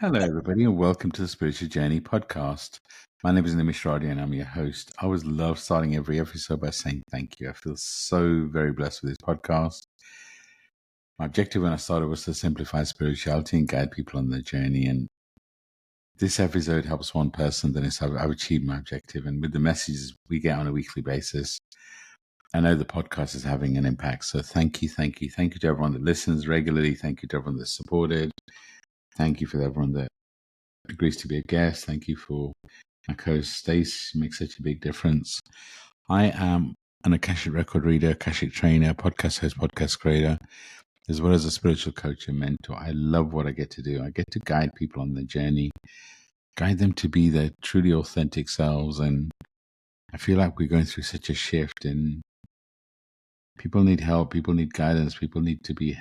Hello, everybody, and welcome to the Spiritual Journey podcast. My name is Nimesh, Radia, and I'm your host. I always love starting every episode by saying thank you. I feel so very blessed with this podcast. My objective when I started was to simplify spirituality and guide people on their journey. And this episode helps one person, then I've achieved my objective. And with the messages we get on a weekly basis, I know the podcast is having an impact. So thank you to everyone that listens regularly. Thank you to everyone that's supported. Thank you for everyone that agrees to be a guest. Thank you for my co-host Stacey. Makes such a big difference. I am an Akashic record reader, Akashic trainer, podcast host, podcast creator, as well as a spiritual coach and mentor. I love what I get to do. I get to guide people on their journey, guide them to be their truly authentic selves. And I feel like we're going through such a shift, and people need help, people need guidance, people need to be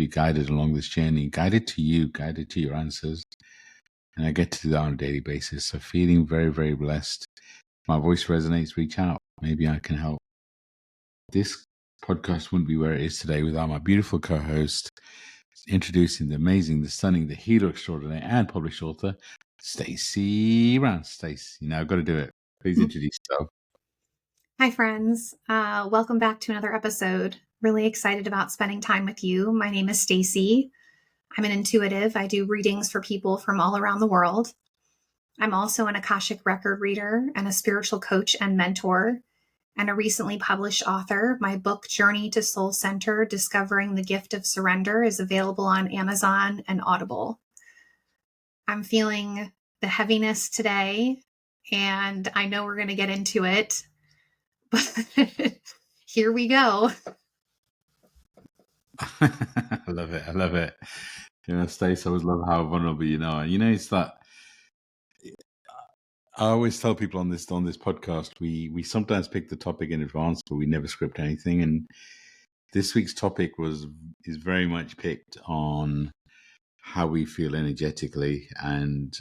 guided along this journey, guided to you, guided to your answers. And I get to do that on a daily basis. So feeling very, very blessed. If my voice resonates, reach out. Maybe I can help. This podcast wouldn't be where it is today without my beautiful co-host, introducing the amazing, the stunning, the healer extraordinaire and published author, Stacey Brown. Stacey, I've got to do it. Please introduce yourself. Hi, friends. Welcome back to another episode. Really excited about spending time with you. My name is Stacey. I'm an intuitive. I do readings for people from all around the world. I'm also an Akashic record reader and a spiritual coach and mentor, and a recently published author. My book, Journey to Soul Center, Discovering the Gift of Surrender, is available on Amazon and Audible. I'm feeling the heaviness today, and I know we're going to get into it. But here we go. I love it. Stacey, I always love how vulnerable you are. It's that I always tell people on this podcast, we sometimes pick the topic in advance, but we never script anything. And this week's topic is very much picked on how we feel energetically, and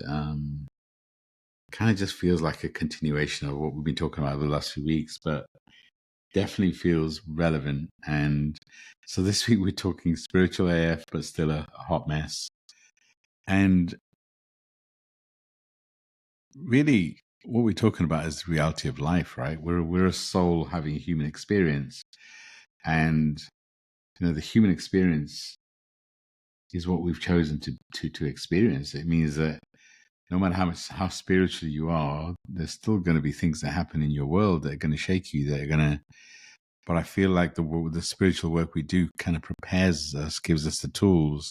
kind of just feels like a continuation of what we've been talking about over the last few weeks, but definitely feels relevant. And so this week we're talking spiritual AF, but still a hot mess. And really what we're talking about is the reality of life, right? We're a soul having a human experience. And the human experience is what we've chosen to experience. It means that no matter how spiritual you are, there's still going to be things that happen in your world that are going to shake you, but I feel like the spiritual work we do kind of prepares us, gives us the tools.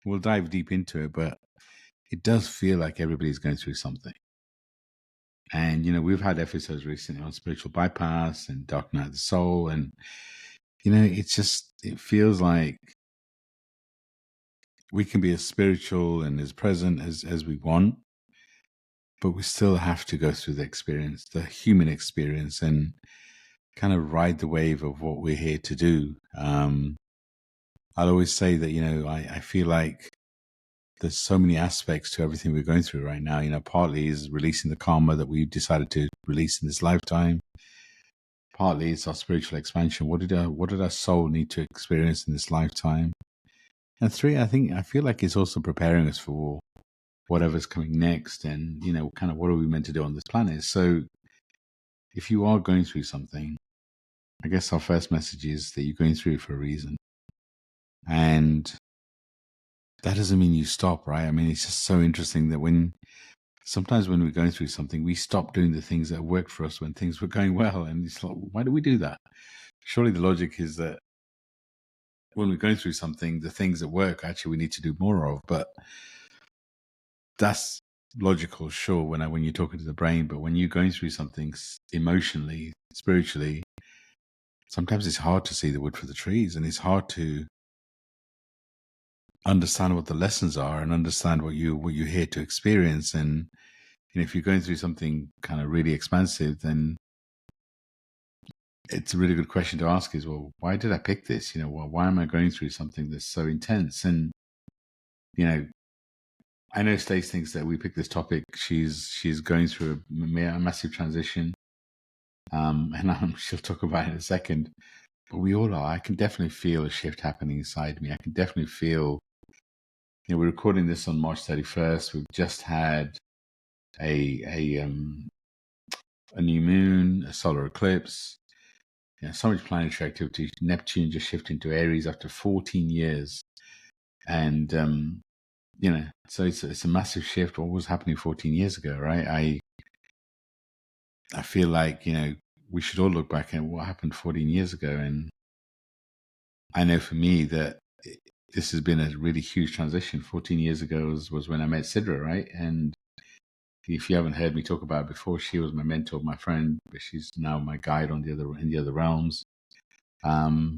We'll dive deep into it, but it does feel like everybody's going through something. And, we've had episodes recently on spiritual bypass and dark night of the soul. And, it feels like we can be as spiritual and as present as we want, but we still have to go through the experience, the human experience, and kind of ride the wave of what we're here to do. I'll always say that, I feel like there's so many aspects to everything we're going through right now. Partly is releasing the karma that we've decided to release in this lifetime. Partly it's our spiritual expansion. What did our soul need to experience in this lifetime? And three, I feel like it's also preparing us for whatever's coming next, and kind of what are we meant to do on this planet. So if you are going through something, I guess our first message is that you're going through it for a reason. And that doesn't mean you stop, right? I mean, it's just so interesting that sometimes when we're going through something, we stop doing the things that worked for us when things were going well. And it's like, why do we do that? Surely the logic is that when we're going through something, the things that work, actually, we need to do more of. But that's logical, sure, when you're talking to the brain. But when you're going through something emotionally, spiritually, sometimes it's hard to see the wood for the trees, and it's hard to understand what the lessons are and understand what you're here to experience. And if you're going through something kind of really expansive, then it's a really good question to ask is, well, why did I pick this? Why am I going through something that's so intense? And I know Stacey thinks that we picked this topic. She's going through a massive transition, and she'll talk about it in a second. But we all are. I can definitely feel a shift happening inside me. I can definitely feel we're recording this on March 31st. We've just had a new moon, a solar eclipse. So much planetary activity. Neptune just shifted into Aries after 14 years, and so it's a massive shift. What was happening 14 years ago, right? I feel like we should all look back at what happened 14 years ago, and I know for me that this has been a really huge transition. 14 years ago was when I met Sidra, right? And if you haven't heard me talk about it before, she was my mentor, my friend, but she's now my guide in the other realms. So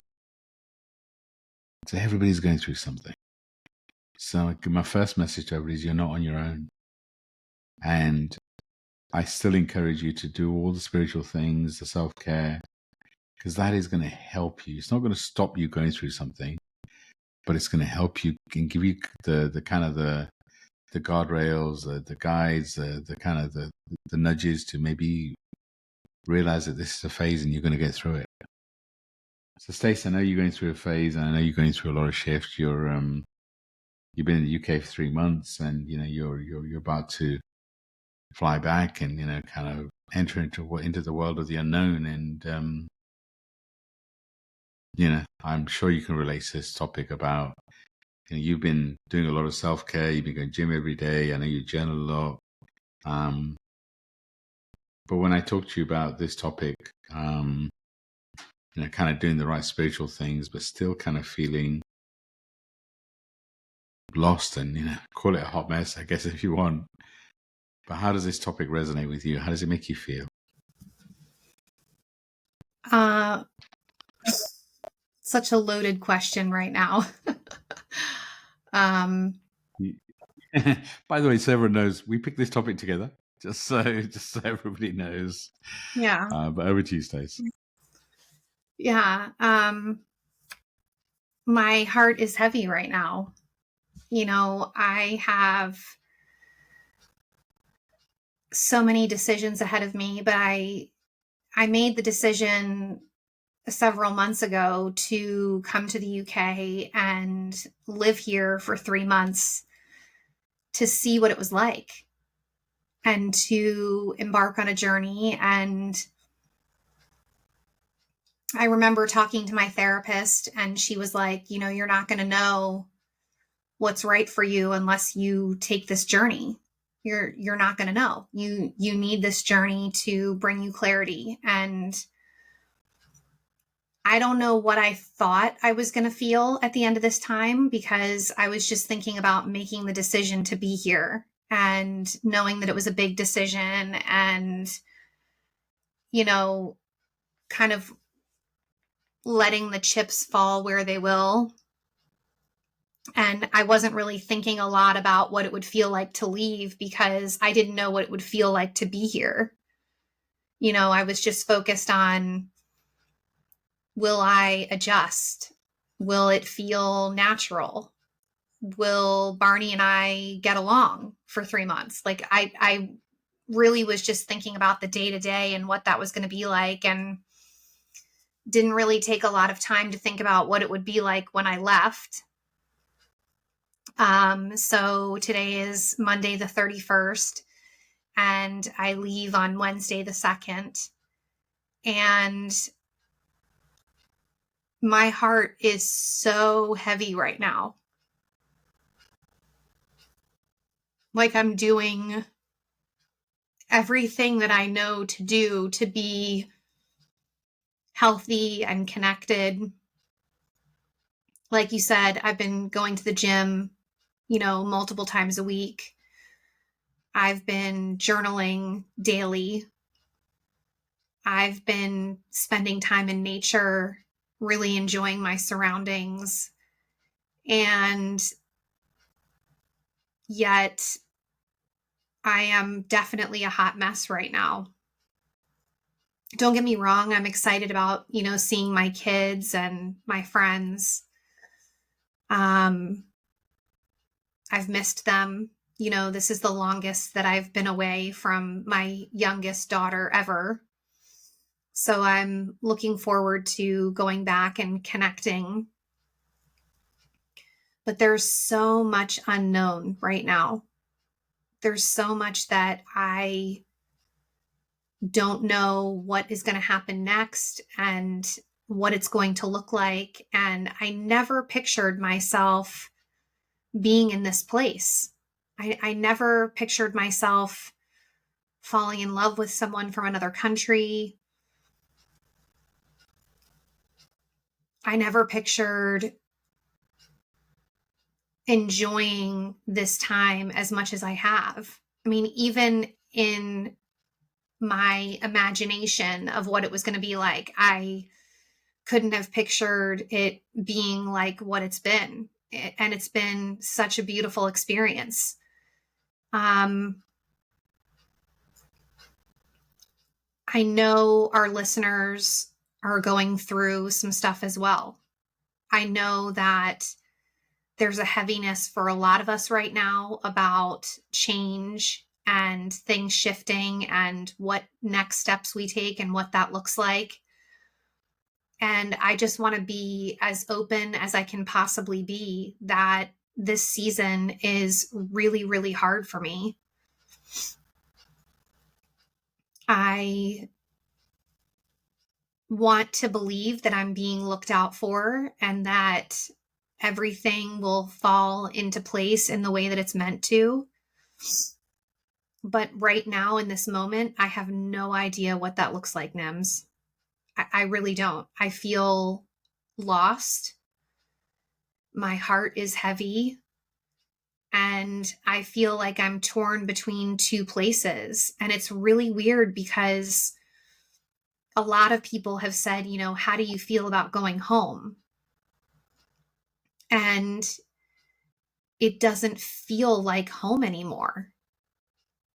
everybody's going through something. So my first message to everybody is you're not on your own. And I still encourage you to do all the spiritual things, the self-care, because that is going to help you. It's not going to stop you going through something, but it's going to help you and give you the kind of the guardrails, the guides, the kind of the nudges to maybe realize that this is a phase and you're going to get through it. So Stacey, I know you're going through a phase, and I know you're going through a lot of shifts. You've been in the UK for 3 months, and you're about to fly back and kind of enter into the world of the unknown. And I'm sure you can relate to this topic about you've been doing a lot of self-care. You've been going to gym every day. I know you journal a lot. But when I talk to you about this topic, kind of doing the right spiritual things, but still kind of feeling lost and, call it a hot mess, I guess, if you want. But how does this topic resonate with you? How does it make you feel? Such a loaded question right now. By the way, so everyone knows, we picked this topic together, just so everybody knows. Yeah. But over to you, Stacey. Yeah. My heart is heavy right now. I have so many decisions ahead of me, but I made the decision several months ago to come to the UK and live here for 3 months to see what it was like and to embark on a journey. And I remember talking to my therapist, and she was like, you're not going to know what's right for you unless you take this journey. You're not going to know. You need this journey to bring you clarity. And I don't know what I thought I was going to feel at the end of this time, because I was just thinking about making the decision to be here and knowing that it was a big decision, and, kind of letting the chips fall where they will. And I wasn't really thinking a lot about what it would feel like to leave, because I didn't know what it would feel like to be here. I was just focused on, will I adjust? Will it feel natural? Will Barney and I get along for 3 months? Like I really was just thinking about the day to day and what that was going to be like, and didn't really take a lot of time to think about what it would be like when I left. So today is Monday the 31st, and I leave on Wednesday the 2nd. And my heart is so heavy right now. Like I'm doing everything that I know to do to be healthy and connected. Like you said, I've been going to the gym, multiple times a week. I've been journaling daily. I've been spending time in nature, really enjoying my surroundings. And yet I am definitely a hot mess right now. Don't get me wrong, I'm excited about, seeing my kids and my friends. I've missed them. This is the longest that I've been away from my youngest daughter ever. So I'm looking forward to going back and connecting. But there's so much unknown right now. There's so much that I don't know what is going to happen next and what it's going to look like. And I never pictured myself being in this place. I never pictured myself falling in love with someone from another country. I never pictured enjoying this time as much as I have. I mean, even in my imagination of what it was going to be like, I couldn't have pictured it being like what it's been. And it's been such a beautiful experience. I know our listeners are going through some stuff as well. I know that there's a heaviness for a lot of us right now about change and things shifting and what next steps we take and what that looks like. And I just want to be as open as I can possibly be that this season is really, really hard for me. I want to believe that I'm being looked out for and that everything will fall into place in the way that it's meant to. But right now, in this moment, I have no idea what that looks like, Nims. I really don't. I feel lost. My heart is heavy. And I feel like I'm torn between two places. And it's really weird because a lot of people have said, you know, how do you feel about going home? And it doesn't feel like home anymore.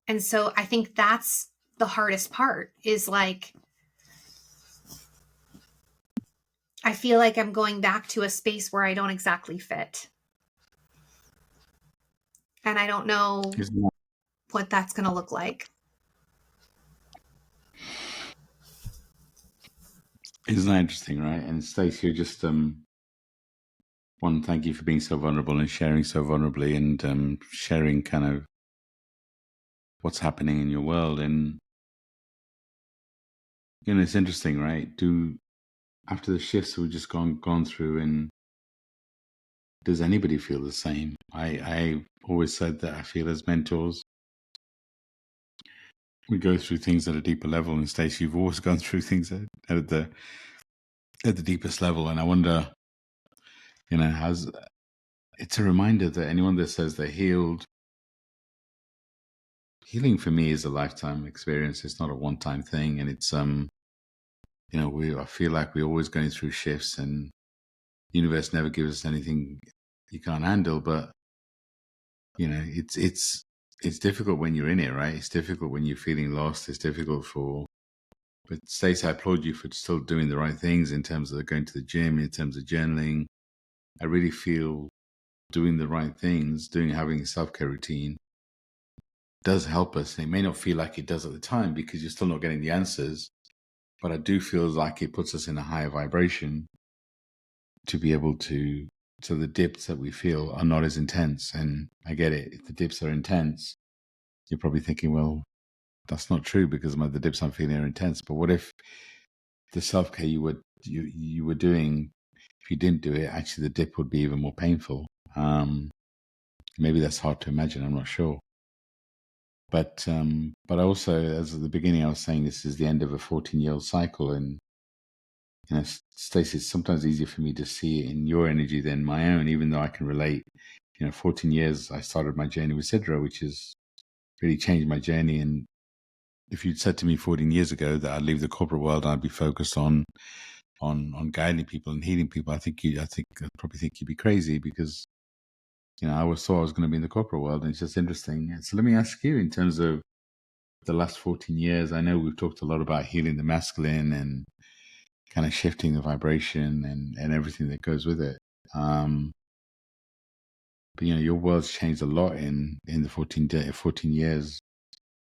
And so I think that's the hardest part is like, I feel like I'm going back to a space where I don't exactly fit. And I don't know what that's going to look like. Isn't that interesting, right? And Stacey, you just one, thank you for being so vulnerable and sharing so vulnerably and sharing kind of what's happening in your world. And you know, it's interesting, right? After the shifts we've just gone through, and does anybody feel the same? I always said that I feel as mentors, we go through things at a deeper level. And Stacey, you've always gone through things at the deepest level. And I wonder, you know, it's a reminder that anyone that says they're healed, healing for me is a lifetime experience. It's not a one-time thing. And it's, you know, I feel like we're always going through shifts, and the universe never gives us anything you can't handle. But, you know, it's difficult when you're in it, right? It's difficult when you're feeling lost. It's difficult but Stacey, I applaud you for still doing the right things in terms of going to the gym, in terms of journaling. I really feel doing the right things, having a self-care routine does help us. And it may not feel like it does at the time because you're still not getting the answers, but I do feel like it puts us in a higher vibration to be able to, so the dips that we feel are not as intense. And I get it. If the dips are intense, you're probably thinking, well, that's not true because the dips I'm feeling are intense. But what if the self-care you were doing, if you didn't do it, actually the dip would be even more painful. Maybe that's hard to imagine. I'm not sure. But also, as at the beginning, I was saying this is the end of a 14-year-old cycle, and you know, Stacey, it's sometimes easier for me to see it in your energy than my own, even though I can relate. You know, 14 years I started my journey with Sidra, which has really changed my journey. And if you'd said to me 14 years ago that I'd leave the corporate world and I'd be focused on guiding people and healing people, I'd probably think you'd be crazy because, you know, I always thought I was going to be in the corporate world. And it's just interesting. And so let me ask you, in terms of the last 14 years, I know we've talked a lot about healing the masculine and kind of shifting the vibration and everything that goes with it. But, you know, your world's changed a lot in the 14 years.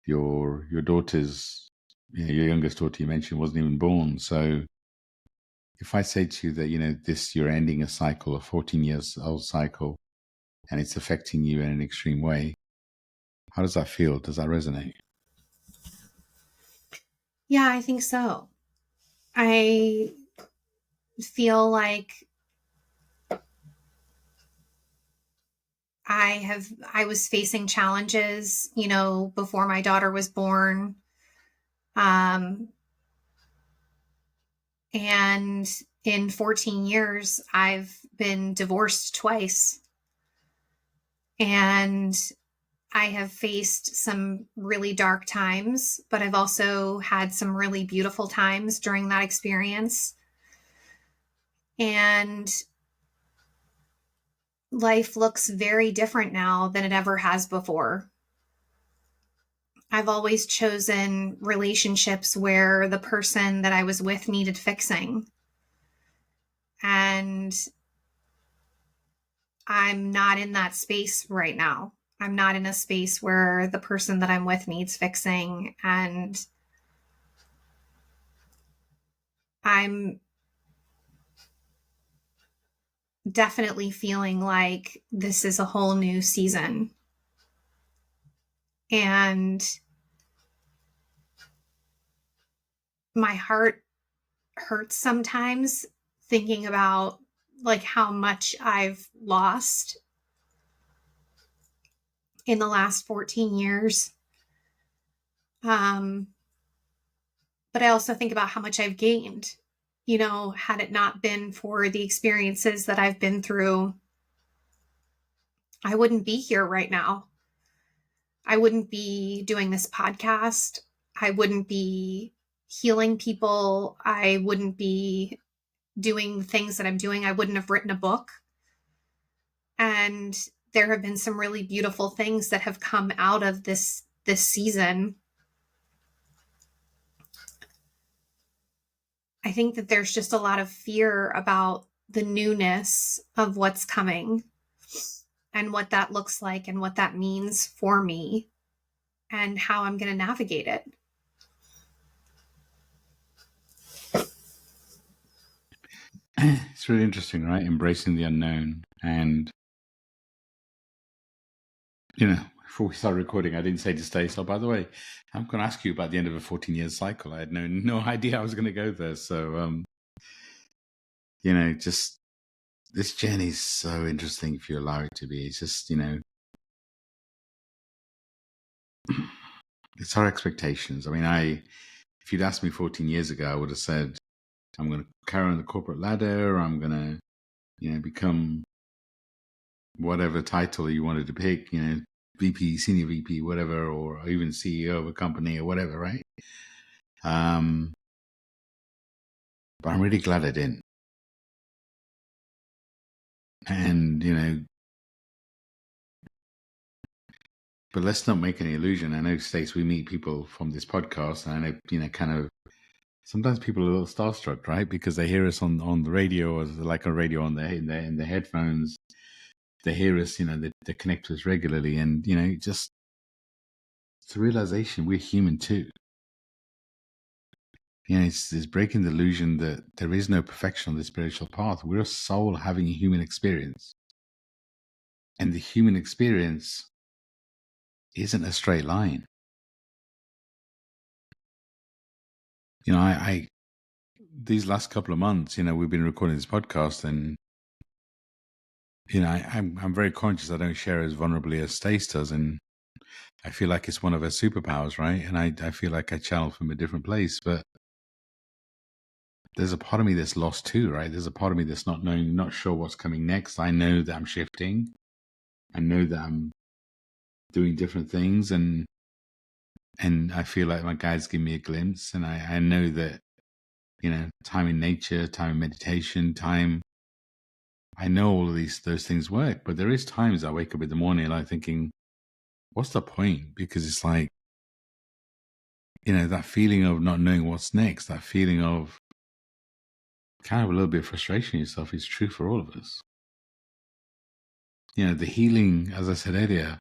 Your daughter's, you know, your youngest daughter you mentioned wasn't even born. So if I say to you that, you know, you're ending a cycle, a 14 years old cycle, and it's affecting you in an extreme way. How does that feel? Does that resonate? Yeah, I think so. I feel like I was facing challenges, before my daughter was born. Um, and in 14 years, I've been divorced twice. And I have faced some really dark times, but I've also had some really beautiful times during that experience. And life looks very different now than it ever has before. I've always chosen relationships where the person that I was with needed fixing. And I'm not in that space right now. I'm not in a space where the person that I'm with needs fixing. And I'm definitely feeling like this is a whole new season. And my heart hurts sometimes thinking about like how much I've lost in the last 14 years. But I also think about how much I've gained. Had it not been for the experiences that I've been through, I wouldn't be here right now. I wouldn't be doing this podcast. I wouldn't be healing people. I wouldn't be doing things that I'm doing. I wouldn't have written a book. And there have been some really beautiful things that have come out of this season. I think that there's just a lot of fear about the newness of what's coming and what that looks like and what that means for me and how I'm going to navigate it. It's really interesting, right? Embracing the unknown. And, before we start recording, I didn't say to Stacey, oh, by the way, I'm going to ask you about the end of a 14-year cycle. I had no idea I was going to go there. So, just this journey is so interesting if you allow it to be. It's just, it's our expectations. I mean, if you'd asked me 14 years ago, I would have said, I'm going to carry on the corporate ladder. I'm going to, become whatever title you wanted to pick, VP, senior VP, whatever, or even CEO of a company or whatever, right? But I'm really glad I didn't. And, but let's not make any illusion. I know, Stacey, we meet people from this podcast, and I know, kind of, sometimes people are a little starstruck, right? Because they hear us on the radio, or like a radio in their headphones. They hear us, they connect with us regularly, and just it's a realization we're human too. It's breaking the illusion that there is no perfection on the spiritual path. We're a soul having a human experience, and the human experience isn't a straight line. I these last couple of months, we've been recording this podcast, and I'm very conscious I don't share as vulnerably as Stacey does, and I feel like it's one of her superpowers, right? And I feel like I channel from a different place, but there's a part of me that's lost too, right? There's a part of me that's not sure what's coming next. I know that I'm shifting. I know that I'm doing different things, and I feel like my guides give me a glimpse, and I know that, time in nature, time in meditation, I know all of those things work, but there is times I wake up in the morning and I'm thinking, what's the point? Because it's like, that feeling of not knowing what's next, that feeling of kind of a little bit of frustration in yourself is true for all of us. The healing, as I said earlier,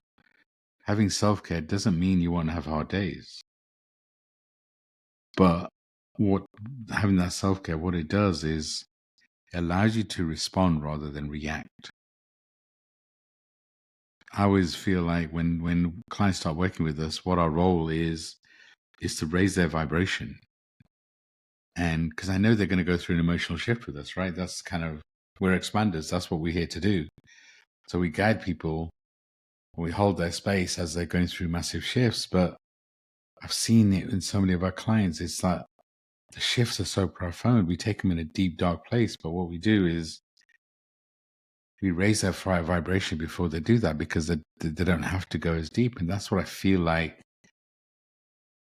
having self-care doesn't mean you won't have hard days. But having that self-care, what it does is it allows you to respond rather than react. I always feel like when clients start working with us, what our role is to raise their vibration. And because I know they're going to go through an emotional shift with us, right? That's kind of, we're expanders. That's what we're here to do. So we guide people, we hold their space as they're going through massive shifts. But I've seen it in so many of our clients. It's like the shifts are so profound. We take them in a deep, dark place. But what we do is we raise their vibration before they do that, because they don't have to go as deep. And that's what I feel like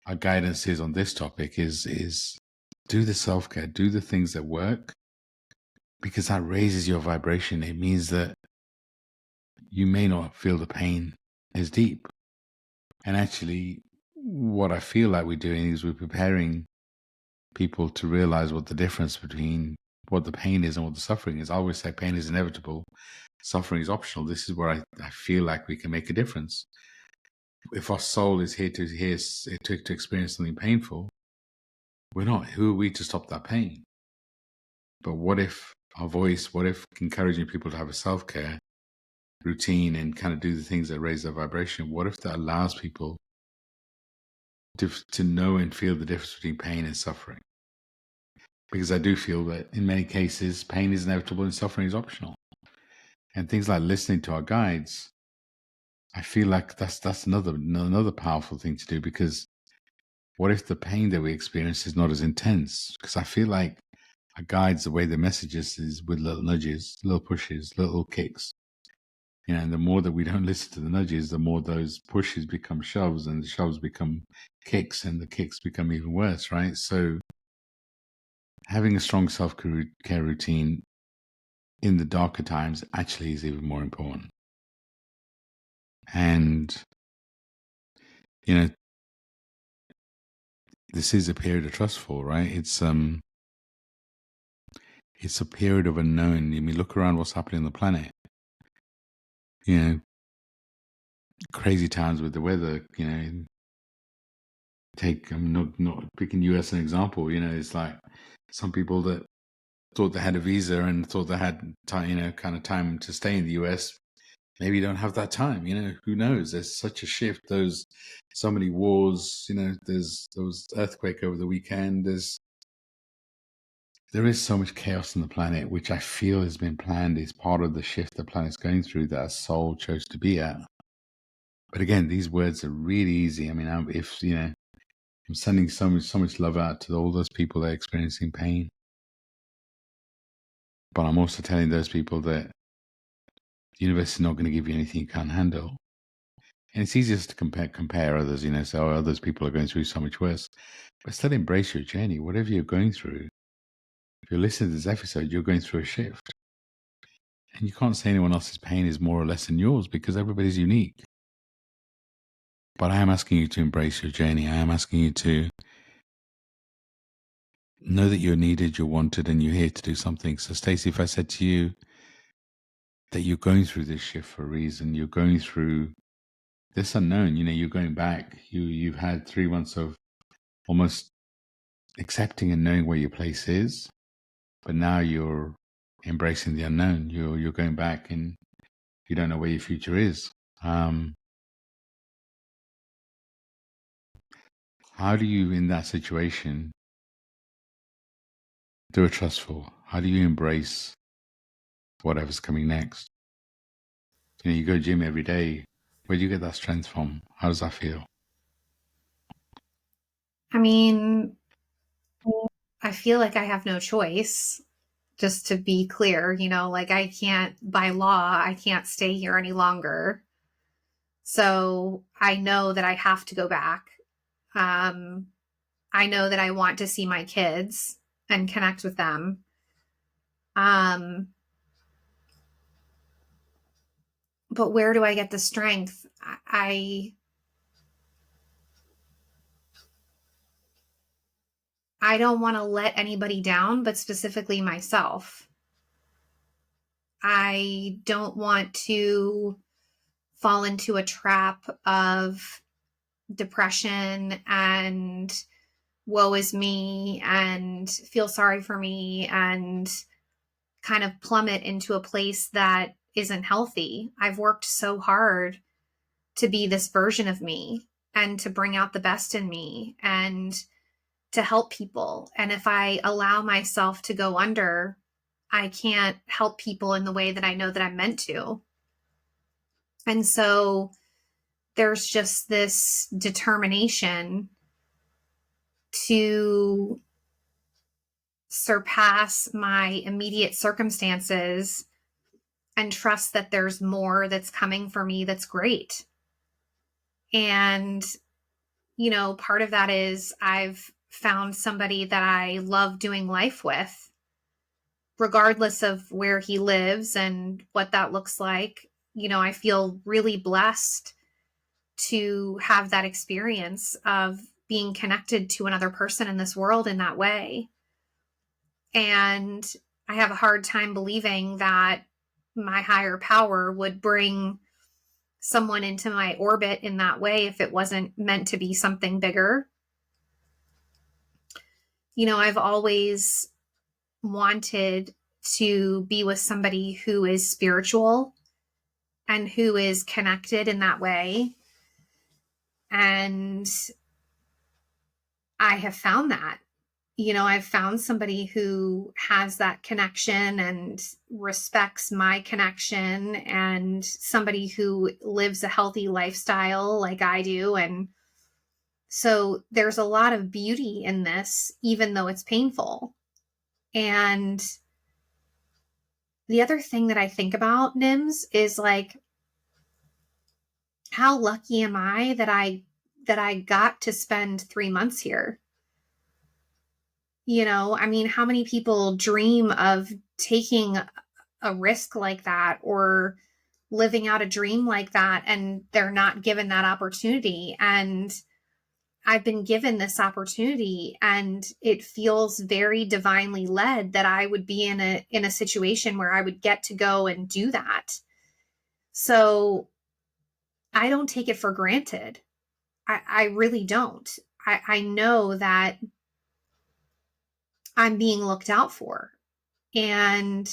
our guidance is on this topic is do the self-care, do the things that work, because that raises your vibration. It means that you may not feel the pain as deep. And actually, what I feel like we're doing is we're preparing people to realize what the difference between what the pain is and what the suffering is. I always say pain is inevitable, suffering is optional. This is where I feel like we can make a difference. If our soul is here to experience something painful, we're not. Who are we to stop that pain? But what if our voice, what if encouraging people to have a self-care routine and kind of do the things that raise their vibration, what if that allows people to know and feel the difference between pain and suffering? Because I do feel that in many cases, pain is inevitable and suffering is optional. And things like listening to our guides, I feel like that's another powerful thing to do, because what if the pain that we experience is not as intense? Because I feel like our guides, the way the messages is with little nudges, little pushes, little kicks. And the more that we don't listen to the nudges, the more those pushes become shoves, and the shoves become kicks, and the kicks become even worse, right? So having a strong self-care routine in the darker times actually is even more important. And, this is a period of trustful, right? It's a period of unknown. I mean, look around what's happening on the planet. Crazy times with the weather. I'm not picking US as an example. It's like some people that thought they had a visa and thought they had time, kind of time to stay in the US. Maybe you don't have that time. Who knows? There's such a shift. So many wars. There's earthquake over the weekend. There is so much chaos on the planet, which I feel has been planned. Is part of the shift the planet's going through that our soul chose to be at. But again, these words are really easy. I mean, I'm sending so much love out to all those people that are experiencing pain. But I'm also telling those people that the universe is not going to give you anything you can't handle. And it's easiest to compare others, say, oh, others people are going through so much worse. But still embrace your journey, whatever you're going through. If you're listening to this episode, you're going through a shift. And you can't say anyone else's pain is more or less than yours, because everybody's unique. But I am asking you to embrace your journey. I am asking you to know that you're needed, you're wanted, and you're here to do something. So, Stacey, if I said to you that you're going through this shift for a reason, you're going through this unknown, you're going back, you've had 3 months of almost accepting and knowing where your place is, but now you're embracing the unknown. You're going back and you don't know where your future is. How do you, in that situation, do a trustful? How do you embrace whatever's coming next? You go to gym every day. Where do you get that strength from? How does that feel? I mean, I feel like I have no choice, just to be clear, like I can't, by law, I can't stay here any longer. So I know that I have to go back. I know that I want to see my kids and connect with them. But where do I get the strength? I don't want to let anybody down, but specifically myself. I don't want to fall into a trap of depression and woe is me and feel sorry for me and kind of plummet into a place that isn't healthy. I've worked so hard to be this version of me and to bring out the best in me and to help people. And if I allow myself to go under, I can't help people in the way that I know that I'm meant to. And so there's just this determination to surpass my immediate circumstances and trust that there's more that's coming for me that's great. And, part of that is I've found somebody that I love doing life with, regardless of where he lives and what that looks like. I feel really blessed to have that experience of being connected to another person in this world in that way. And I have a hard time believing that my higher power would bring someone into my orbit in that way if it wasn't meant to be something bigger. I've always wanted to be with somebody who is spiritual and who is connected in that way. And I have found that. I've found somebody who has that connection and respects my connection, and somebody who lives a healthy lifestyle like I do. And so there's a lot of beauty in this, even though it's painful. And the other thing that I think about, Nims, is like, how lucky am I that I got to spend 3 months here? How many people dream of taking a risk like that or living out a dream like that, and they're not given that opportunity? And I've been given this opportunity, and it feels very divinely led that I would be in a situation where I would get to go and do that. So I don't take it for granted. I really don't. I know that I'm being looked out for. And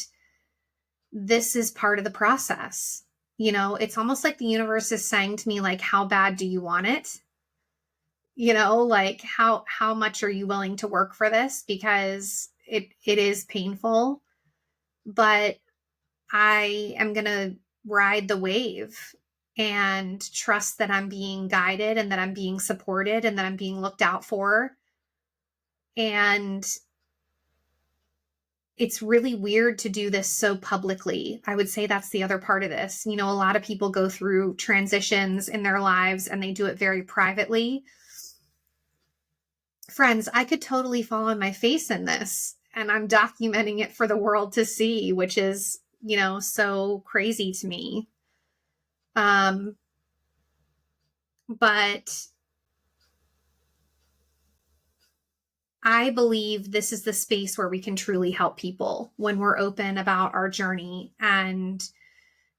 this is part of the process. It's almost like the universe is saying to me, like, how bad do you want it? Like how much are you willing to work for this? Because it is painful, but I am going to ride the wave and trust that I'm being guided and that I'm being supported and that I'm being looked out for. And it's really weird to do this so publicly. I would say that's the other part of this. A lot of people go through transitions in their lives and they do it very privately. Friends, I could totally fall on my face in this, and I'm documenting it for the world to see, which is, so crazy to me. But I believe this is the space where we can truly help people when we're open about our journey and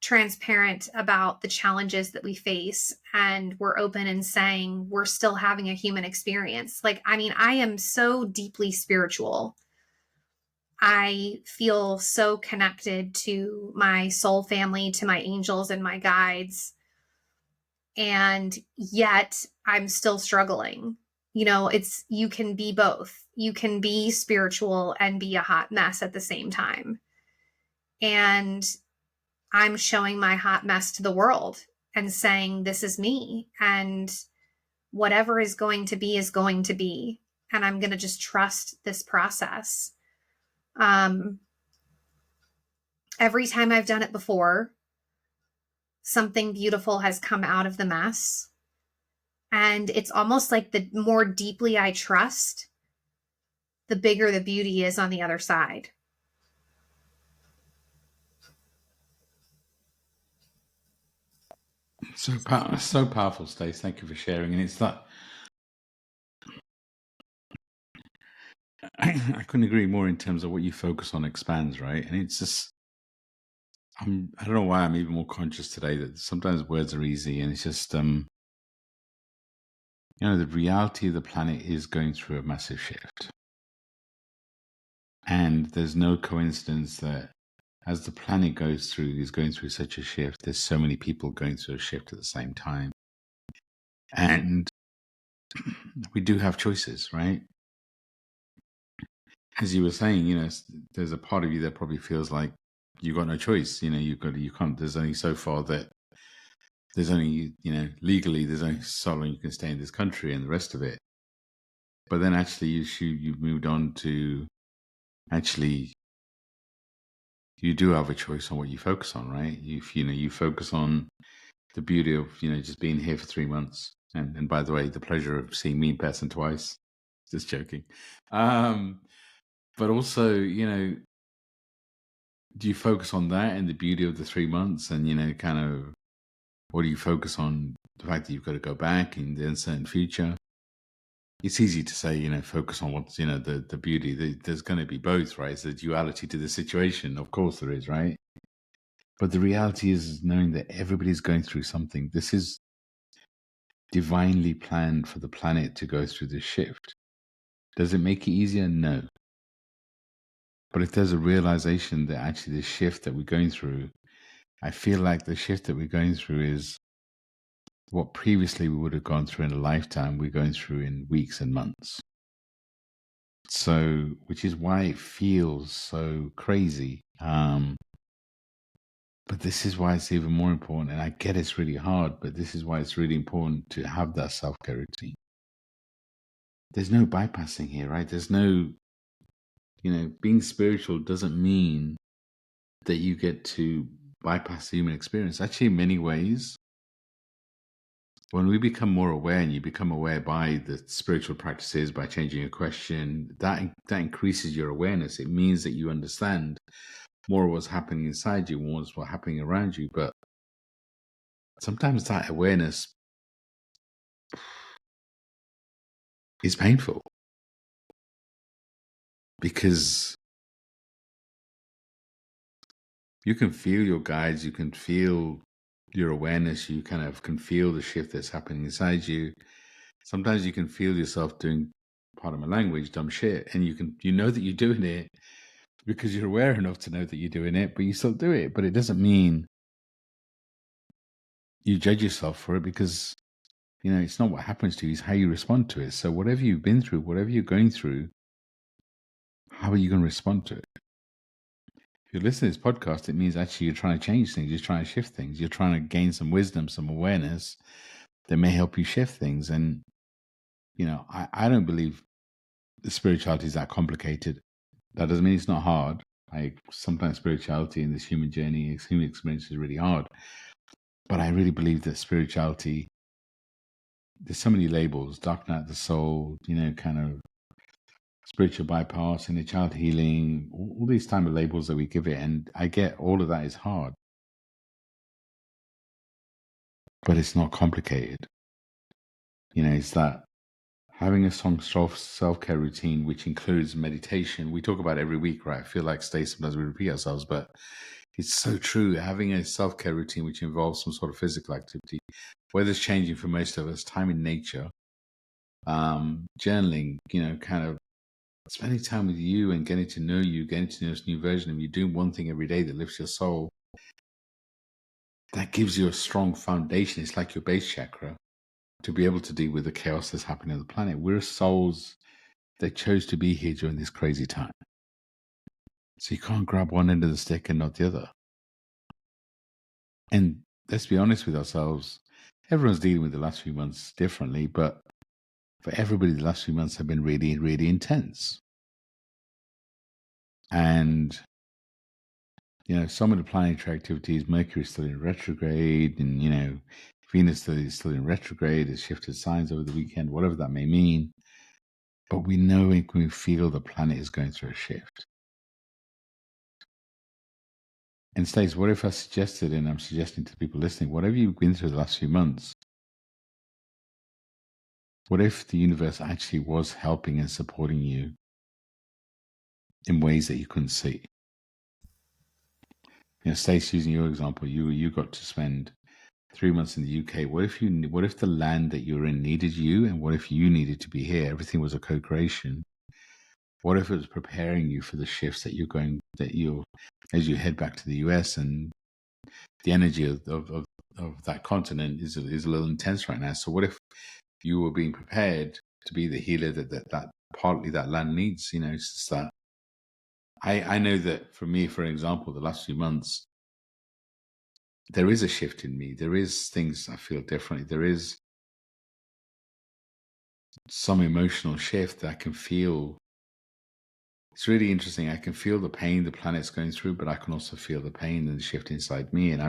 transparent about the challenges that we face, and we're open and saying we're still having a human experience. I am so deeply spiritual. I feel so connected to my soul family, to my angels and my guides. And yet I'm still struggling. You can be both. You can be spiritual and be a hot mess at the same time. And I'm showing my hot mess to the world and saying, this is me. And whatever is going to be is going to be. And I'm going to just trust this process. Every time I've done it before, something beautiful has come out of the mess. And it's almost like the more deeply I trust, the bigger the beauty is on the other side. So powerful, Stacey. Thank you for sharing. And it's that I couldn't agree more in terms of what you focus on expands, right? And it's just I don't know why I'm even more conscious today that sometimes words are easy, and it's just the reality of the planet is going through a massive shift. And there's no coincidence that as the planet is going through such a shift, there's so many people going through a shift at the same time. And we do have choices, right? As you were saying, there's a part of you that probably feels like you got no choice. You can't, there's only so far that there's only, legally, there's only so long you can stay in this country and the rest of it. But then actually you've moved on to actually, you do have a choice on what you focus on, right? You focus on the beauty of, just being here for 3 months. And by the way, the pleasure of seeing me in person twice. Just joking. But also, do you focus on that and the beauty of the 3 months and, kind of, or do you focus on the fact that you've got to go back in the uncertain future? It's easy to say, focus on what's, the beauty. There's going to be both, right? It's a duality to the situation. Of course there is, right? But the reality is knowing that everybody's going through something. This is divinely planned for the planet to go through this shift. Does it make it easier? No. But if there's a realization that actually the shift that we're going through, I feel like the shift that we're going through is what previously we would have gone through in a lifetime, we're going through in weeks and months. So, which is why it feels so crazy. But this is why it's even more important. And I get it's really hard, but this is why it's really important to have that self-care routine. There's no bypassing here, right? There's no, being spiritual doesn't mean that you get to bypass the human experience. Actually, in many ways, when we become more aware and you become aware by the spiritual practices, by changing a question, that increases your awareness. It means that you understand more of what's happening inside you, more of what's happening around you. But sometimes that awareness is painful because you can feel your guides, you can feel your awareness, you kind of can feel the shift that's happening inside you. Sometimes you can feel yourself doing, part of my language, dumb shit, and you know that you're doing it because you're aware enough to know that you're doing it, but you still do it. But it doesn't mean you judge yourself for it because, it's not what happens to you, it's how you respond to it. So whatever you've been through, whatever you're going through, how are you going to respond to it? If you're listening to this podcast, it means actually you're trying to change things, you're trying to shift things, you're trying to gain some wisdom, some awareness that may help you shift things. And, I don't believe the spirituality is that complicated. That doesn't mean it's not hard. Sometimes spirituality in this human journey, human experience is really hard. But I really believe that spirituality, there's so many labels, dark night of the soul, kind of spiritual bypass, inner child healing, all these type of labels that we give it. And I get all of that is hard. But it's not complicated. It's that having a strong self-care routine, which includes meditation. We talk about it every week, right? I feel like Stacey, sometimes we repeat ourselves, but it's so true. Having a self-care routine, which involves some sort of physical activity, weather's changing for most of us, time in nature, journaling, kind of spending time with you and getting to know you, getting to know this new version of you, doing one thing every day that lifts your soul. That gives you a strong foundation. It's like your base chakra to be able to deal with the chaos that's happening on the planet. We're souls that chose to be here during this crazy time. So you can't grab one end of the stick and not the other. And let's be honest with ourselves. Everyone's dealing with the last few months differently, but for everybody, the last few months have been really, really intense. And, some of the planetary activities, Mercury is still in retrograde, and, Venus is still in retrograde, has shifted signs over the weekend, whatever that may mean. But we know when we feel the planet is going through a shift. And Stacey, what if I suggested, and I'm suggesting to people listening, whatever you've been through the last few months, what if the universe actually was helping and supporting you in ways that you couldn't see? Stacey, using your example, you got to spend 3 months in the UK. What if the land that you're in needed you, and what if you needed to be here? Everything was a co-creation. What if it was preparing you for the shifts that as you head back to the US, and the energy of that continent is a little intense right now. So what if you were being prepared to be the healer that partly that land needs? It's just that I know that for me, for example, the last few months, there is a shift in me. There is things I feel differently. There is some emotional shift that I can feel. It's really interesting. I can feel the pain the planet's going through, but I can also feel the pain and the shift inside me. And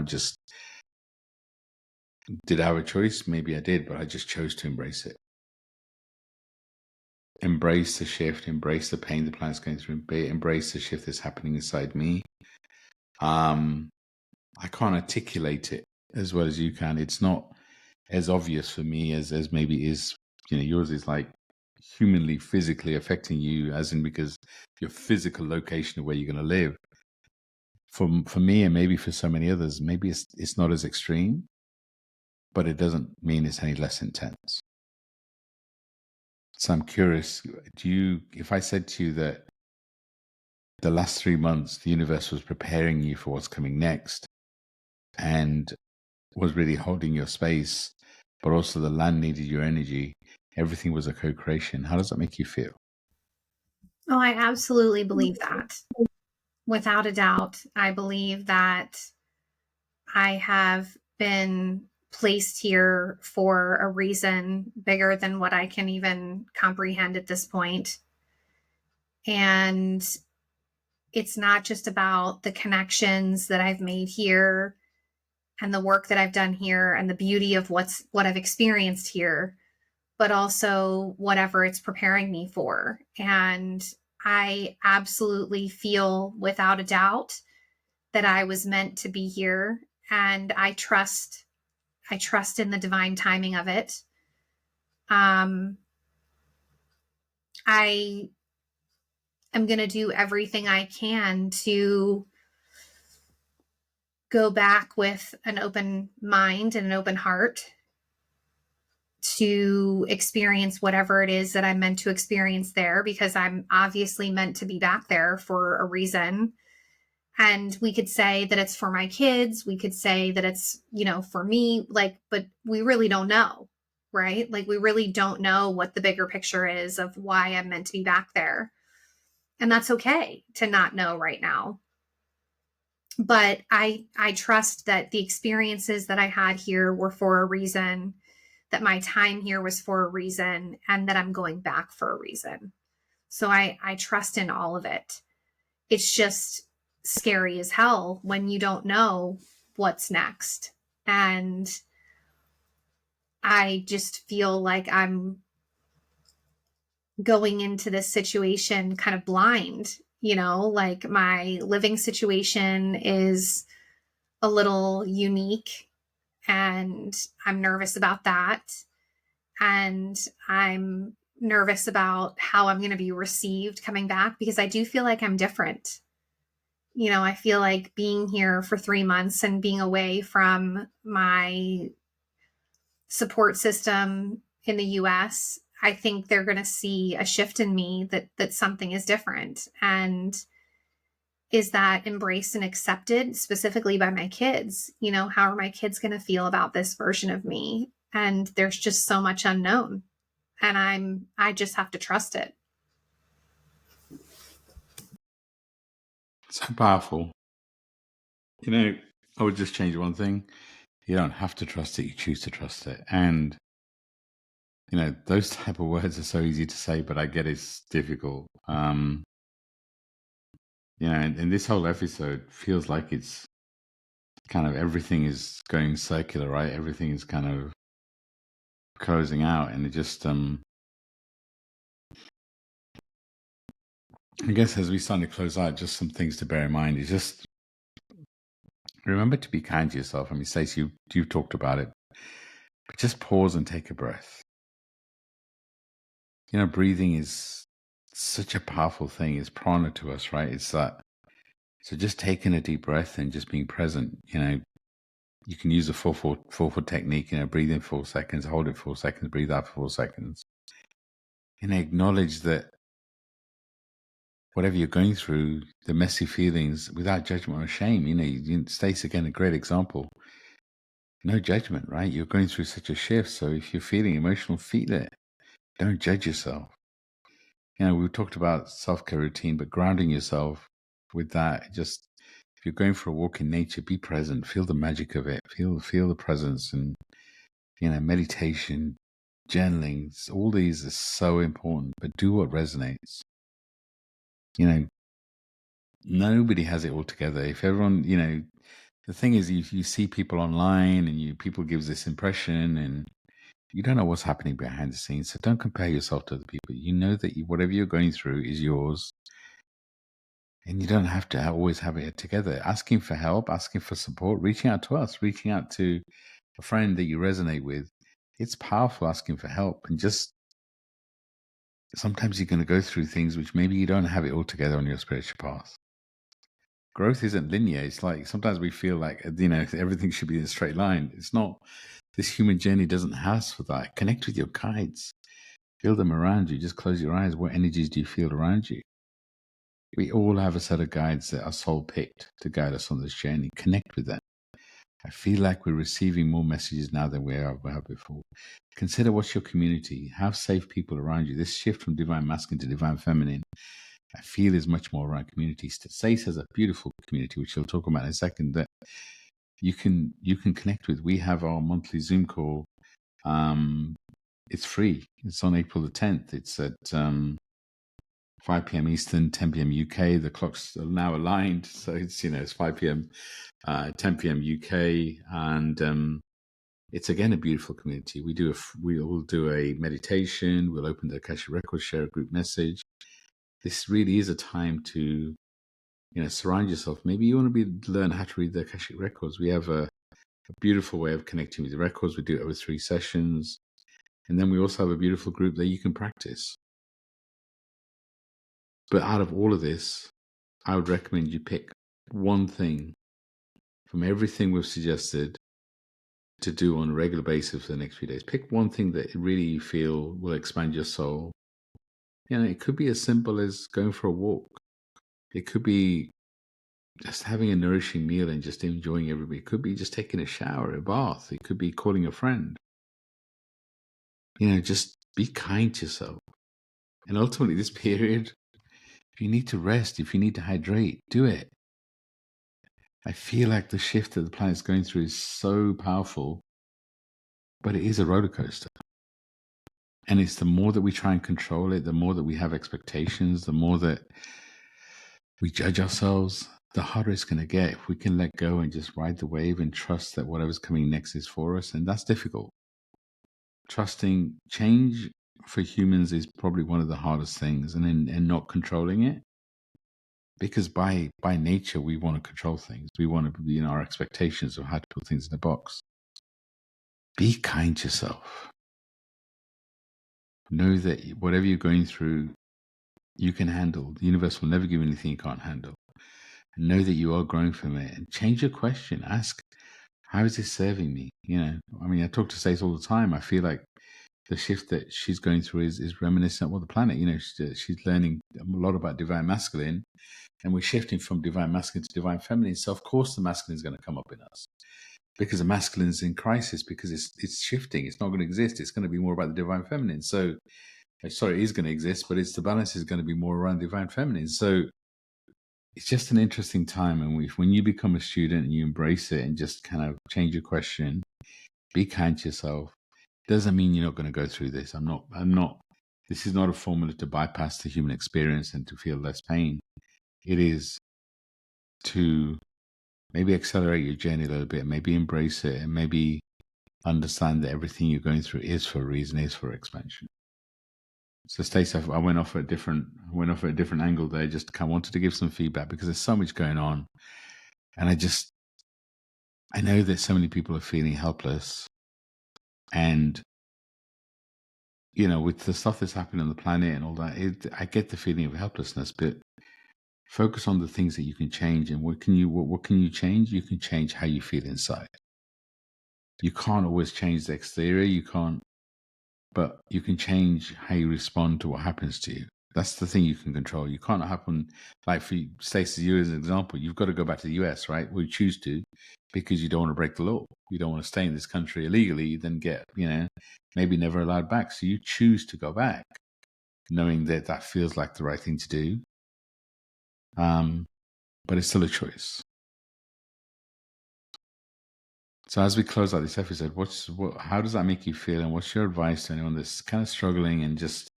did I have a choice? Maybe I did, but I just chose to embrace it. Embrace the shift, embrace the pain the planet's going through, embrace the shift that's happening inside me. I can't articulate it as well as you can. It's not as obvious for me as maybe is, yours is like humanly, physically affecting you, as in because your physical location of where you're going to live. For me, and maybe for so many others, maybe it's not as extreme, but it doesn't mean it's any less intense. So I'm curious, if I said to you that the last 3 months, the universe was preparing you for what's coming next and was really holding your space, but also the land needed your energy, everything was a co-creation, how does that make you feel? Oh, I absolutely believe that. Without a doubt, I believe that I have been placed here for a reason bigger than what I can even comprehend at this point. And it's not just about the connections that I've made here and the work that I've done here and the beauty of what I've experienced here, but also whatever it's preparing me for. And I absolutely feel without a doubt that I was meant to be here, and I trust in the divine timing of it. I am going to do everything I can to go back with an open mind and an open heart to experience whatever it is that I'm meant to experience there, because I'm obviously meant to be back there for a reason. And we could say that it's for my kids. We could say that it's, for me, but we really don't know, right? Like, we really don't know what the bigger picture is of why I'm meant to be back there. And that's okay to not know right now. But I trust that the experiences that I had here were for a reason, that my time here was for a reason, and that I'm going back for a reason. So I trust in all of it. It's just scary as hell when you don't know what's next. And I just feel like I'm going into this situation kind of blind, like my living situation is a little unique, and I'm nervous about that. And I'm nervous about how I'm going to be received coming back, because I do feel like I'm different. I feel like being here for 3 months and being away from my support system in the US, I think they're going to see a shift in me, that something is different. And is that embraced and accepted specifically by my kids? How are my kids going to feel about this version of me? And there's just so much unknown, and I just have to trust it. So powerful. I would just change one thing. You don't have to trust it, you choose to trust it. And those type of words are so easy to say, but I get it's difficult. And this whole episode feels like it's kind of everything is going circular, right? Everything is kind of closing out, and it just I guess as we start to close out, just some things to bear in mind is just remember to be kind to yourself. I mean, Stacey, you've talked about it, but just pause and take a breath. Breathing is such a powerful thing. It's prana to us, right? It's that. So just taking a deep breath and just being present. You can use the 4-4 technique. Breathe in 4 seconds, hold it 4 seconds, breathe out for 4 seconds. Acknowledge that whatever you're going through, the messy feelings, without judgment or shame. Stacey, again, a great example. No judgment, right? You're going through such a shift. So if you're feeling emotional, feel it. Don't judge yourself. We talked about self-care routine, but grounding yourself with that, just if you're going for a walk in nature, be present, feel the magic of it, feel the presence, and meditation, journaling, all these are so important, but do what resonates. Nobody has it all together. If everyone, the thing is, you see people online and people give this impression, and you don't know what's happening behind the scenes. So don't compare yourself to other people. You know that whatever you're going through is yours, and you don't have to always have it together. Asking for help, asking for support, reaching out to us, reaching out to a friend that you resonate with. It's powerful, asking for help. And just sometimes you're going to go through things which maybe you don't have it all together on your spiritual path. Growth isn't linear. It's like sometimes we feel like, everything should be in a straight line. It's not. This human journey doesn't ask for that. Connect with your guides. Feel them around you. Just close your eyes. What energies do you feel around you? We all have a set of guides that our soul picked to guide us on this journey. Connect with them. I feel like we're receiving more messages now than we ever have before. Consider what's your community. Have safe people around you. This shift from divine masculine to divine feminine, I feel, is much more around community. Stacey has a beautiful community, which she'll talk about in a second, that you can connect with. We have our monthly Zoom call. It's free. It's on April the 10th. It's at 5 p.m. Eastern, 10 p.m. UK. The clocks are now aligned, so it's 5 p.m., 10 p.m. UK, and it's again a beautiful community. We all do a meditation. We'll open the Akashic Records, share a group message. This really is a time to surround yourself. Maybe you want to learn how to read the Akashic Records. We have a beautiful way of connecting with the records. We do it over 3 sessions, and then we also have a beautiful group that you can practice. But out of all of this, I would recommend you pick one thing from everything we've suggested to do on a regular basis for the next few days. Pick one thing that really you feel will expand your soul. It could be as simple as going for a walk. It could be just having a nourishing meal and just enjoying everybody. It could be just taking a shower, a bath. It could be calling a friend. Just be kind to yourself. And ultimately, this period, if you need to rest, if you need to hydrate, do it. I feel like the shift that the planet's going through is so powerful, but it is a roller coaster. And it's the more that we try and control it, the more that we have expectations, the more that we judge ourselves, the harder it's going to get. If we can let go and just ride the wave and trust that whatever's coming next is for us, and that's difficult. Trusting change for humans is probably one of the hardest things, and not controlling it. Because by nature, we want to control things. We want to be in our expectations of how to put things in a box. Be kind to yourself. Know that whatever you're going through, you can handle. The universe will never give you anything you can't handle. And know that you are growing from it. And change your question. Ask, how is this serving me? I talk to Stacey all the time. I feel like the shift that she's going through is reminiscent of the planet. She's learning a lot about divine masculine. And we're shifting from divine masculine to divine feminine. So, of course, the masculine is going to come up in us because the masculine is in crisis, because it's shifting. It's not going to exist. It's going to be more about the divine feminine. So, it is going to exist, but the balance is going to be more around divine feminine. So, it's just an interesting time. And when you become a student and you embrace it and just kind of change your question, be kind to yourself. Doesn't mean you're not going to go through this. I'm not. This is not a formula to bypass the human experience and to feel less pain. It is to maybe accelerate your journey a little bit, maybe embrace it, and maybe understand that everything you're going through is for a reason, is for expansion. So, Stacey, I went off at a different angle there. Just kind of wanted to give some feedback because there's so much going on, and I know that so many people are feeling helpless, and with the stuff that's happening on the planet and all that, I get the feeling of helplessness, but focus on the things that you can change. And what can you change? You can change how you feel inside. You can't always change the exterior. You can't, but you can change how you respond to what happens to you. That's the thing you can control. You can't happen, like for Stacey, you as an example, you've got to go back to the US, right? Well, you choose to because you don't want to break the law. You don't want to stay in this country illegally, then get, maybe never allowed back. So you choose to go back, knowing that that feels like the right thing to do. But it's still a choice. So as we close out this episode, how does that make you feel? And what's your advice to anyone that's kind of struggling and just,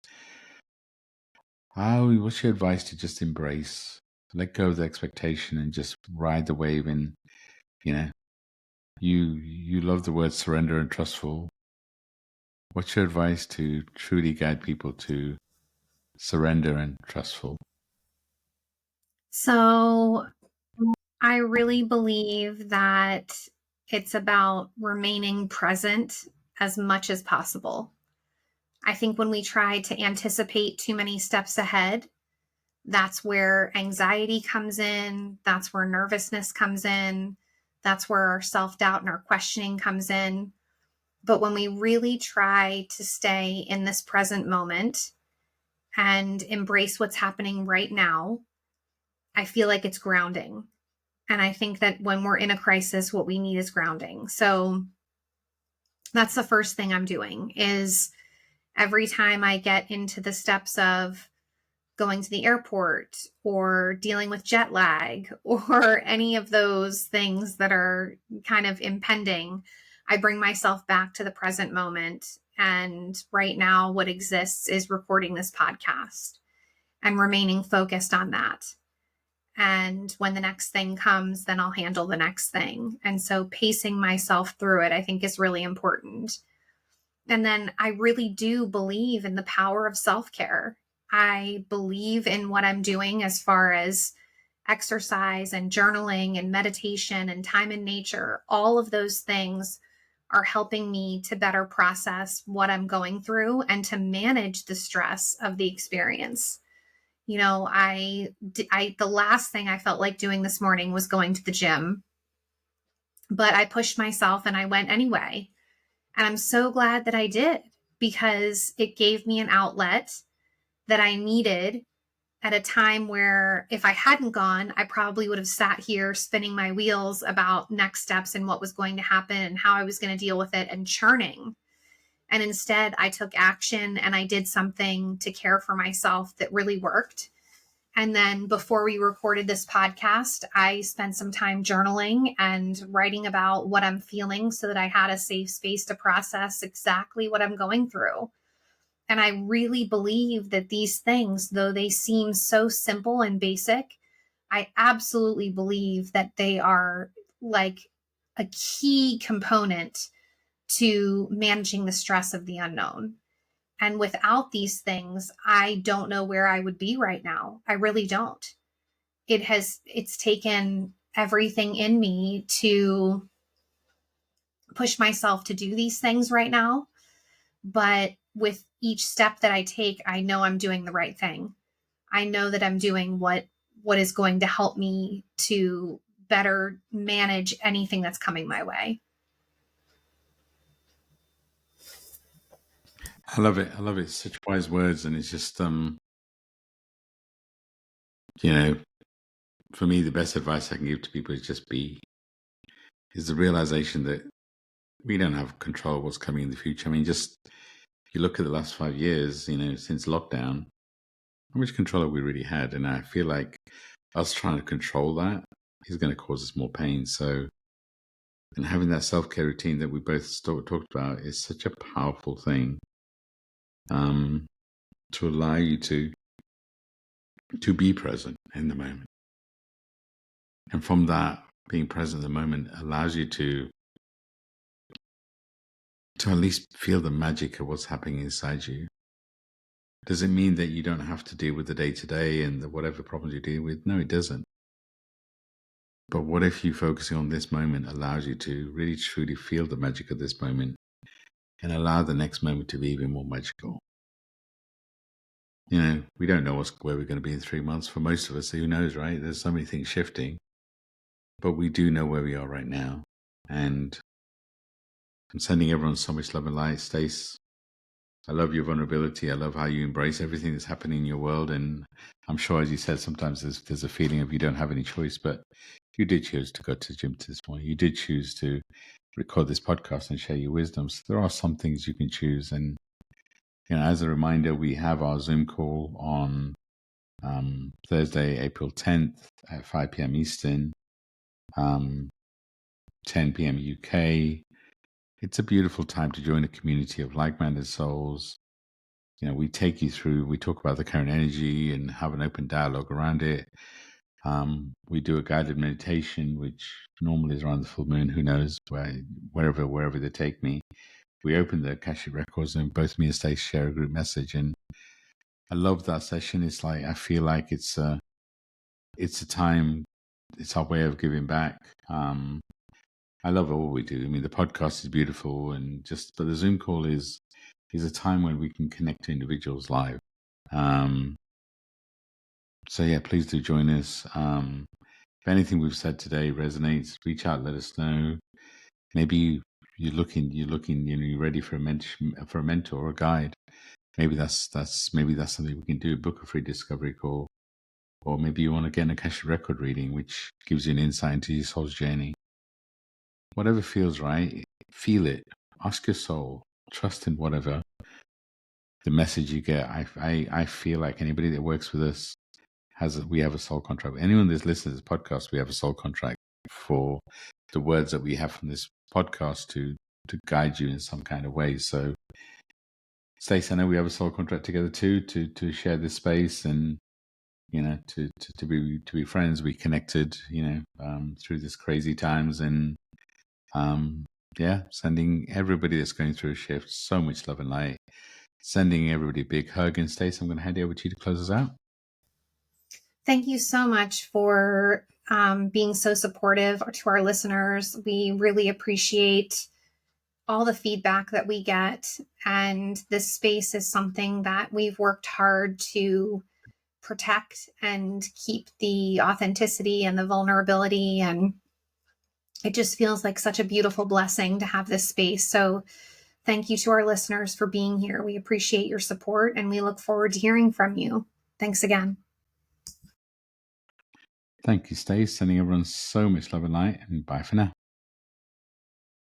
what's your advice to just embrace, let go of the expectation and just ride the wave? And, you love the word surrender and trustful. What's your advice to truly guide people to surrender and trustful? So I really believe that it's about remaining present as much as possible. I think when we try to anticipate too many steps ahead, that's where anxiety comes in. That's where nervousness comes in. That's where our self-doubt and our questioning comes in. But when we really try to stay in this present moment and embrace what's happening right now, I feel like it's grounding. And I think that when we're in a crisis, what we need is grounding. So that's the first thing I'm doing is every time I get into the steps of going to the airport or dealing with jet lag or any of those things that are kind of impending, I bring myself back to the present moment. And right now, what exists is recording this podcast and remaining focused on that. And when the next thing comes, then I'll handle the next thing. And so pacing myself through it, I think, is really important. And then I really do believe in the power of self-care. I believe in what I'm doing as far as exercise and journaling and meditation and time in nature. All of those things are helping me to better process what I'm going through and to manage the stress of the experience. The last thing I felt like doing this morning was going to the gym, but I pushed myself and I went anyway. And I'm so glad that I did because it gave me an outlet that I needed at a time where if I hadn't gone, I probably would have sat here spinning my wheels about next steps and what was going to happen and how I was going to deal with it and churning. And instead, I took action and I did something to care for myself that really worked. And then before we recorded this podcast, I spent some time journaling and writing about what I'm feeling so that I had a safe space to process exactly what I'm going through. And I really believe that these things, though they seem so simple and basic, I absolutely believe that they are like a key component to managing the stress of the unknown. And without these things, I don't know where I would be right now. I really don't. It's taken everything in me to push myself to do these things right now. But with each step that I take, I know I'm doing the right thing. I know that I'm doing what is going to help me to better manage anything that's coming my way. I love it. I love it. Such wise words. And it's just, for me, the best advice I can give to people is is the realization that we don't have control of what's coming in the future. I mean, just you look at the last 5 years, since lockdown, how much control have we really had? And I feel like us trying to control that is going to cause us more pain. So, and having that self-care routine that we both talked about is such a powerful thing, to allow you to be present in the moment. And from that, being present in the moment allows you to at least feel the magic of what's happening inside you. Does it mean that you don't have to deal with the day-to-day and whatever problems you deal with? No, it doesn't. But what if you focusing on this moment allows you to really truly feel the magic of this moment and allow the next moment to be even more magical? We don't know where we're going to be in 3 months. For most of us, who knows, right? There's so many things shifting. But we do know where we are right now. And I'm sending everyone so much love and light. Stacey, I love your vulnerability. I love how you embrace everything that's happening in your world. And I'm sure, as you said, sometimes there's a feeling of you don't have any choice, but you did choose to go to the gym this morning. You did choose to record this podcast and share your wisdom. So there are some things you can choose. And, as a reminder, we have our Zoom call on Thursday, April 10th at 5 p.m. Eastern, 10 p.m. UK. It's a beautiful time to join a community of like-minded souls. We take you through, we talk about the current energy and have an open dialogue around it. We do a guided meditation, which normally is around the full moon. Who knows, wherever they take me. We open the Akashic Records, and both me and Stacey share a group message. And I love that session. It's like, I feel like it's a time, it's our way of giving back. I love all we do. I mean, the podcast is beautiful, but the Zoom call is a time when we can connect to individuals live. So yeah, please do join us. If anything we've said today resonates, reach out, let us know. Maybe you're looking, you're ready for a mentor or a guide. Maybe that's something we can do. Book a free discovery call, or maybe you want to get an Akashic record reading, which gives you an insight into your soul's journey. Whatever feels right, feel it. Ask your soul. Trust in whatever the message you get. I feel like anybody that works with us we have a soul contract. Anyone that's listened to this podcast, we have a soul contract for the words that we have from this podcast to guide you in some kind of way. So, Stacey, I know we have a soul contract together too, to share this space and to be friends, be connected, through these crazy times, and sending everybody that's going through a shift so much love and light. Sending everybody a big hug. And Stacey, I'm going to hand it over to you to close us out. Thank you so much for being so supportive to our listeners. We really appreciate all the feedback that we get. And this space is something that we've worked hard to protect and keep the authenticity and the vulnerability. And it just feels like such a beautiful blessing to have this space. So thank you to our listeners for being here. We appreciate your support and we look forward to hearing from you. Thanks again. Thank you, Stacey. Sending everyone so much love and light, and bye for now.